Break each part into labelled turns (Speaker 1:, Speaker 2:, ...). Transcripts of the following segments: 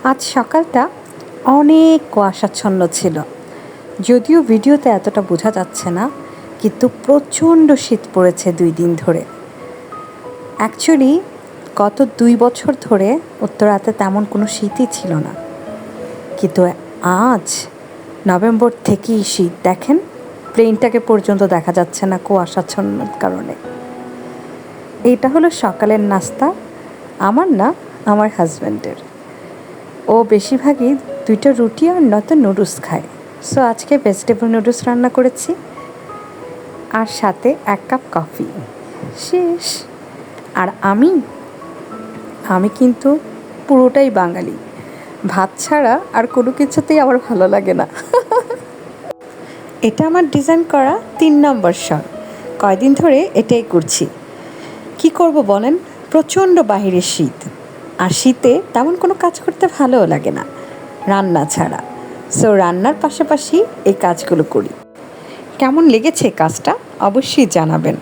Speaker 1: আজ সকালটা অনেক কুয়াশাচ্ছন্ন ছিল, যদিও ভিডিওতে এতটা বোঝা যাচ্ছে না, কিন্তু প্রচণ্ড শীত পড়েছে 2 দিন ধরে। অ্যাকচুয়ালি গত 2 বছর ধরে উত্তরাতে তেমন কোনো শীতই ছিল না, কিন্তু আজ নভেম্বর থেকেই শীত। দেখেন, প্লেনটাকে পর্যন্ত দেখা যাচ্ছে না কুয়াশাচ্ছন্নর কারণে। এটা হলো সকালের নাস্তা, আমার না, আমার হাজব্যান্ডের। ও বেশিরভাগই 2টা রুটি আর নয়তো নুডলস খায়। সো আজকে ভেজিটেবল নুডলস রান্না করেছি, আর সাথে 1 কাপ কফি, শেষ। আর আমি কিন্তু পুরোটাই বাঙালি, ভাত ছাড়া আর কোনো কিছুতেই আমার ভালো লাগে না। এটা আমার ডিজাইন করা 3 নম্বর শট। কয়দিন ধরে এটাই করছি। কি করব বলেন, প্রচণ্ড বাহিরে শীত, আর শীতে তেমন কোনো কাজ করতে ভালোও লাগে না রান্না ছাড়া। সো রান্নার পাশাপাশি এই কাজগুলো করি। কেমন লেগেছে কাজটা অবশ্যই জানাবেন।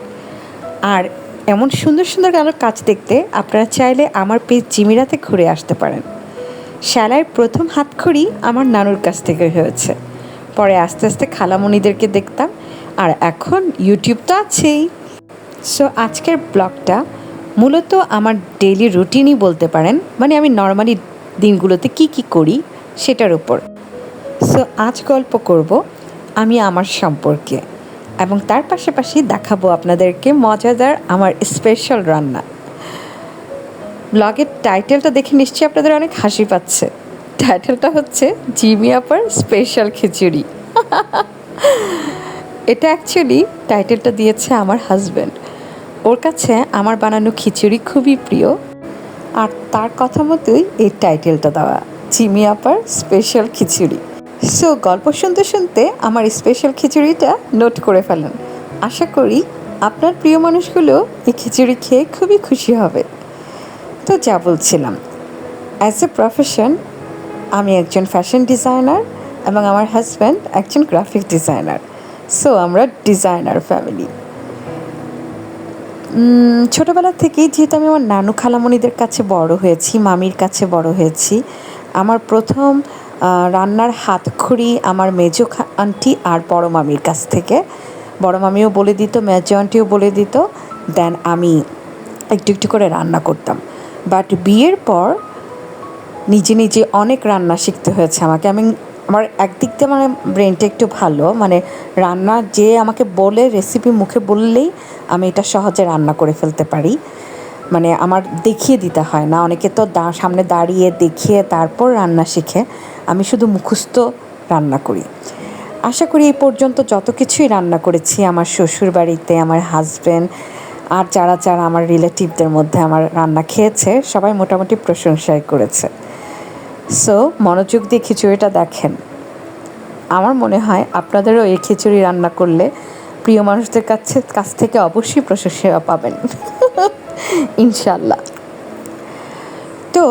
Speaker 1: আর এমন সুন্দর সুন্দর আরও কাজ দেখতে আপনারা চাইলে আমার পেজ জিমিরাতে ঘুরে আসতে পারেন। সেলাইয়ের প্রথম হাতখড়ি আমার নানুর কাছ থেকে হয়েছে, পরে আস্তে আস্তে খালামণিদেরকে দেখতাম, আর এখন ইউটিউব তো আছেই। সো আজকের ব্লগটা মূলত আমার ডেইলি রুটিনই বলতে পারেন, মানে আমি নর্মালি দিনগুলোতে কি করি সেটার উপর। সো আজ গল্প করব আমি আমার সম্পর্কে, এবং তার পাশাপাশি দেখাবো আপনাদেরকে মজাদার আমার স্পেশাল রান্না। ব্লগের টাইটেলটা দেখে নিশ্চয়ই আপনাদের অনেক হাসি পাচ্ছে। টাইটেলটা হচ্ছে জিমি আপার স্পেশাল খিচুড়ি। এটা অ্যাকচুয়ালি টাইটেলটা দিয়েছে আমার হাজব্যান্ড। ওর কাছে আমার বানানো খিচুড়ি খুবই প্রিয়, আর তার কথা মতোই এই টাইটেলটা দেওয়া, জিমি আপার স্পেশাল খিচুড়ি। সো গল্প শুনতে শুনতে আমার স্পেশাল খিচুড়িটা নোট করে ফেলেন। আশা করি আপনার প্রিয় মানুষগুলো এই খিচুড়ি খেয়ে খুবই খুশি হবে। তো যা বলছিলাম, অ্যাজ এ প্রফেশন আমি একজন ফ্যাশন ডিজাইনার, এবং আমার হাজব্যান্ড একজন গ্রাফিক ডিজাইনার। সো আমরা ডিজাইনার ফ্যামিলি। ছোটোবেলা থেকেই যেহেতু আমি আমার নানু খালামণিদের কাছে বড় হয়েছি, মামির কাছে বড় হয়েছি, আমার প্রথম রান্নার হাতখড়ি আমার মেজো আন্টি আর বড় মামির কাছ থেকে। বড় মামিও বলে দিত, মেজো আন্টিও বলে দিত, দেন আমি একটু একটু করে রান্না করতাম। বাট বিয়ের পর নিজে নিজে অনেক রান্না শিখতে হয়েছে আমাকে। আমার একদিক দিয়ে মানে ব্রেনটা একটু ভালো, মানে রান্না যে আমাকে বলে, রেসিপি মুখে বললেই আমি এটা সহজে রান্না করে ফেলতে পারি। মানে আমার দেখিয়ে দিতে হয় না, অনেকে তো সামনে দাঁড়িয়ে দেখিয়ে তারপর রান্না শিখে, আমি শুধু মুখস্থ রান্না করি। আশা করি এই পর্যন্ত যত কিছুই রান্না করেছি আমার শ্বশুর বাড়িতে, আমার হাজব্যান্ড আর যারা যারা আমার রিলেটিভদের মধ্যে আমার রান্না খেয়েছে, সবাই মোটামুটি প্রশংসাই করেছে। সো মনোযোগ দিয়ে খিচুড়িটা দেখেন। আমার মনে হয় আপনাদেরও এই খিচুড়ি রান্না করলে প্রিয় মানুষদের কাছ থেকে অবশ্যই প্রশংসা পাবেন। ইনশাল্লাহ। তো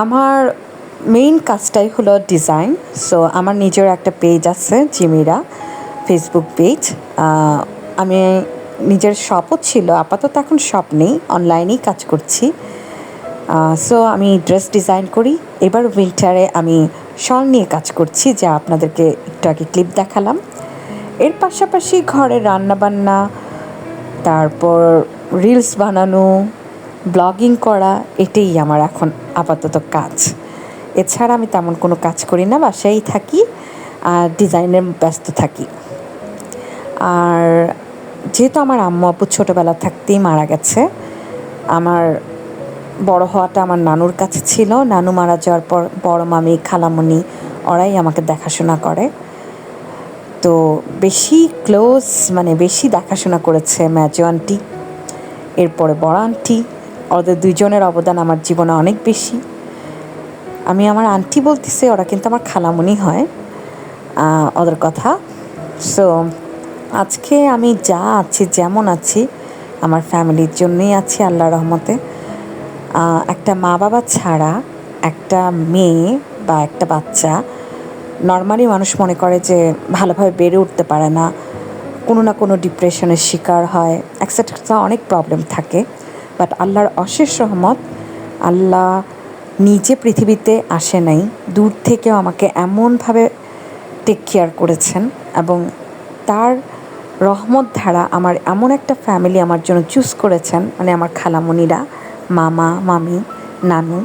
Speaker 1: আমার মেইন কাজটাই হলো ডিজাইন। সো আমার নিজের একটা পেজ আছে, জিমিরা ফেসবুক পেজ। আমি নিজের শপও ছিল, আপাতত এখন শপ নেই, অনলাইনেই কাজ করছি। সো আমি ড্রেস ডিজাইন করি। এবার উইন্টারে আমি শল নিয়ে কাজ করছি, যা আপনাদেরকে একটু আগে ক্লিপ দেখালাম। এর পাশাপাশি ঘরে রান্নাবান্না, তারপর রিলস বানানো, ব্লগিং করা, এটাই আমার এখন আপাতত কাজ। এছাড়া আমি তেমন কোনো কাজ করি না, বাসায়ই থাকি আর ডিজাইনের ব্যস্ত থাকি। আর যেহেতু আমার আম্মু আব্বু ছোটোবেলা থাকতেই মারা গেছে, আমার বড় হওয়াটা আমার নানুর কাছে ছিল। নানু মারা যাওয়ার পর বড় মামি, খালামণি ওরাই আমাকে দেখাশোনা করে। তো বেশি ক্লোজ, মানে বেশি দেখাশোনা করেছে মেজো আন্টি, এরপরে বড় আন্টি। ওদের দুইজনের অবদান আমার জীবনে অনেক বেশি। আমি আমার আন্টি বলতেছি, ওরা কিন্তু আমার খালামণি হয় ওদের কথা। সো আজকে আমি যা আছি, যেমন আছি, আমার ফ্যামিলির জন্যই আছি আল্লাহর রহমতে। একটা মা বাবা ছাড়া একটা মেয়ে বা একটা বাচ্চা নর্মালি মানুষ মনে করে যে ভালোভাবে বেড়ে উঠতে পারে না, কোনো না কোনো ডিপ্রেশনের শিকার হয়, এক্সেট্রা, অনেক প্রবলেম থাকে। বাট আল্লাহর অশেষ রহমত, আল্লাহ নিজে পৃথিবীতে আসে নাই, দূর থেকেও আমাকে এমনভাবে টেক কেয়ার করেছেন এবং তার রহমত ধারা আমার এমন একটা ফ্যামিলি আমার জন্য চুজ করেছেন, মানে আমার খালামণিরা, মামা মামি, নানু।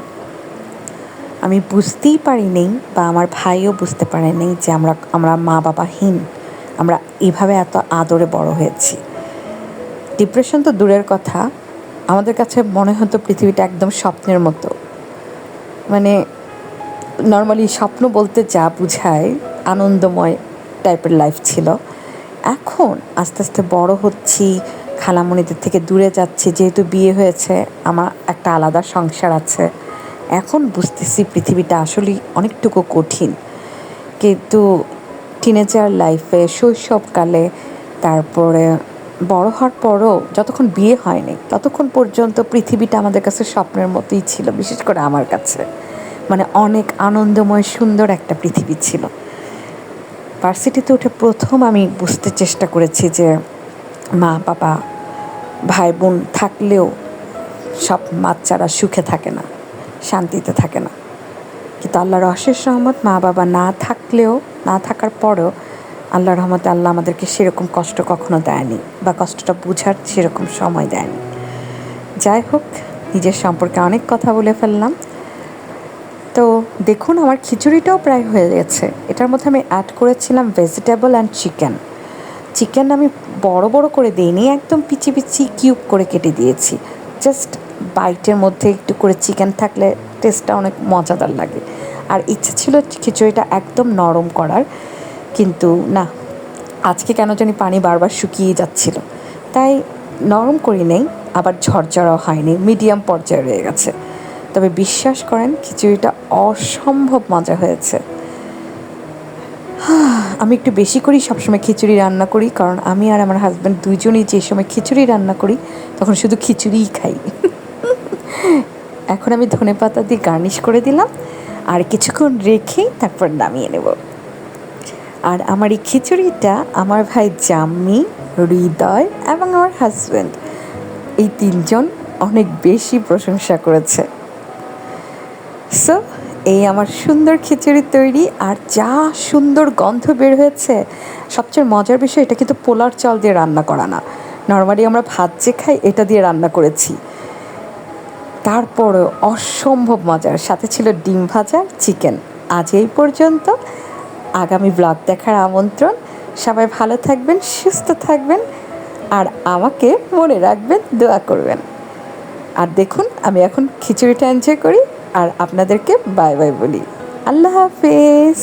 Speaker 1: আমি বুঝতেই পারিনি বা আমার ভাইও বুঝতে পারেনি যে আমরা মা বাবাহীন, আমরা এইভাবে এত আদরে বড় হয়েছি। ডিপ্রেশন তো দূরের কথা, আমাদের কাছে মনে হতো পৃথিবীটা একদম স্বপ্নের মতো। মানে নর্মালি স্বপ্ন বলতে যা বোঝায় আনন্দময় টাইপের লাইফ ছিল। এখন আস্তে আস্তে বড় হচ্ছি, খালামণিদের থেকে দূরে যাচ্ছি, যেহেতু বিয়ে হয়েছে, আমার একটা আলাদা সংসার আছে। এখন বুঝতেছি পৃথিবীটা আসলেই অনেকটুকু কঠিন। কিন্তু টিনেজার লাইফে, শৈশবকালে, তারপরে বড় হওয়ার পরও যতক্ষণ বিয়ে হয়নি ততক্ষণ পর্যন্ত পৃথিবীটা আমাদের কাছে স্বপ্নের মতোই ছিল, বিশেষ করে আমার কাছে। মানে অনেক আনন্দময় সুন্দর একটা পৃথিবী ছিল। ভার্সিটিতে উঠে প্রথম আমি বুঝতে চেষ্টা করেছি যে মা বাবা ভাই বোন থাকলেও সব বাচ্চারা সুখে থাকে না, শান্তিতে থাকে না। কিন্তু আল্লাহর অশেষ রহমত, মা বাবা না থাকলেও, না থাকার পরেও আল্লাহর রহমতে আল্লাহ আমাদেরকে সেরকম কষ্ট কখনো দেয়নি, বা কষ্টটা বোঝার সেরকম সময় দেয়নি। যাই হোক, নিজের সম্পর্কে অনেক কথা বলে ফেললাম। তো দেখুন, আমার খিচুড়িটাও প্রায় হয়ে গেছে। এটার মধ্যে আমি অ্যাড করেছিলাম ভেজিটেবল অ্যান্ড চিকেন আমি বড় বড় করে দিইনি, একদম পিচি পিচি কিউব করে কেটে দিয়েছি। জাস্ট বাইটের মধ্যে একটু করে চিকেন থাকলে টেস্টটা অনেক মজাদার লাগে। আর ইচ্ছে ছিল খিচুড়িটা একদম নরম করার, কিন্তু না, আজকে কেন জানি পানি বারবার শুকিয়ে যাচ্ছিল, তাই নরম করি নেই, আবার ঝরঝরাও হয়নি, মিডিয়াম পর্যায়ে রয়ে গেছে। তবে বিশ্বাস করেন, খিচুড়িটা অসম্ভব মজা হয়েছে। আমি একটু বেশি করেই সবসময় খিচুড়ি রান্না করি, কারণ আমি আর আমার হাজব্যান্ড দুইজনই যে সময় খিচুড়ি রান্না করি তখন শুধু খিচুড়িই খাই। এখন আমি ধনেপাতা দিয়ে গার্নিশ করে দিলাম, আর কিছুক্ষণ রেখে তারপর নামিয়ে নেব। আর আমার এই খিচুড়িটা আমার ভাই জাম্মি, হৃদয় এবং আমার হাজব্যান্ড, এই তিনজন অনেক বেশি প্রশংসা করেছে। সো এই আমার সুন্দর খিচুড়ি তৈরি, আর যা সুন্দর গন্ধ বের হয়েছে। সবচেয়ে মজার বিষয়, এটা কিন্তু পোলার চাল দিয়ে রান্না করা না, নর্মালি আমরা ভাত যে খাই এটা দিয়ে রান্না করেছি। তারপরেও অসম্ভব মজার, সাথে ছিল ডিম ভাজা, চিকেন। আজ এই পর্যন্ত, আগামী ব্লগ দেখার আমন্ত্রণ। সবাই ভালো থাকবেন, সুস্থ থাকবেন, আর আমাকে মনে রাখবেন, দোয়া করবেন। আর দেখুন, আমি এখন খিচুড়িটা এনজয় করি আর আপনাদেরকে বাই বাই বলি। আল্লাহ হাফেজ।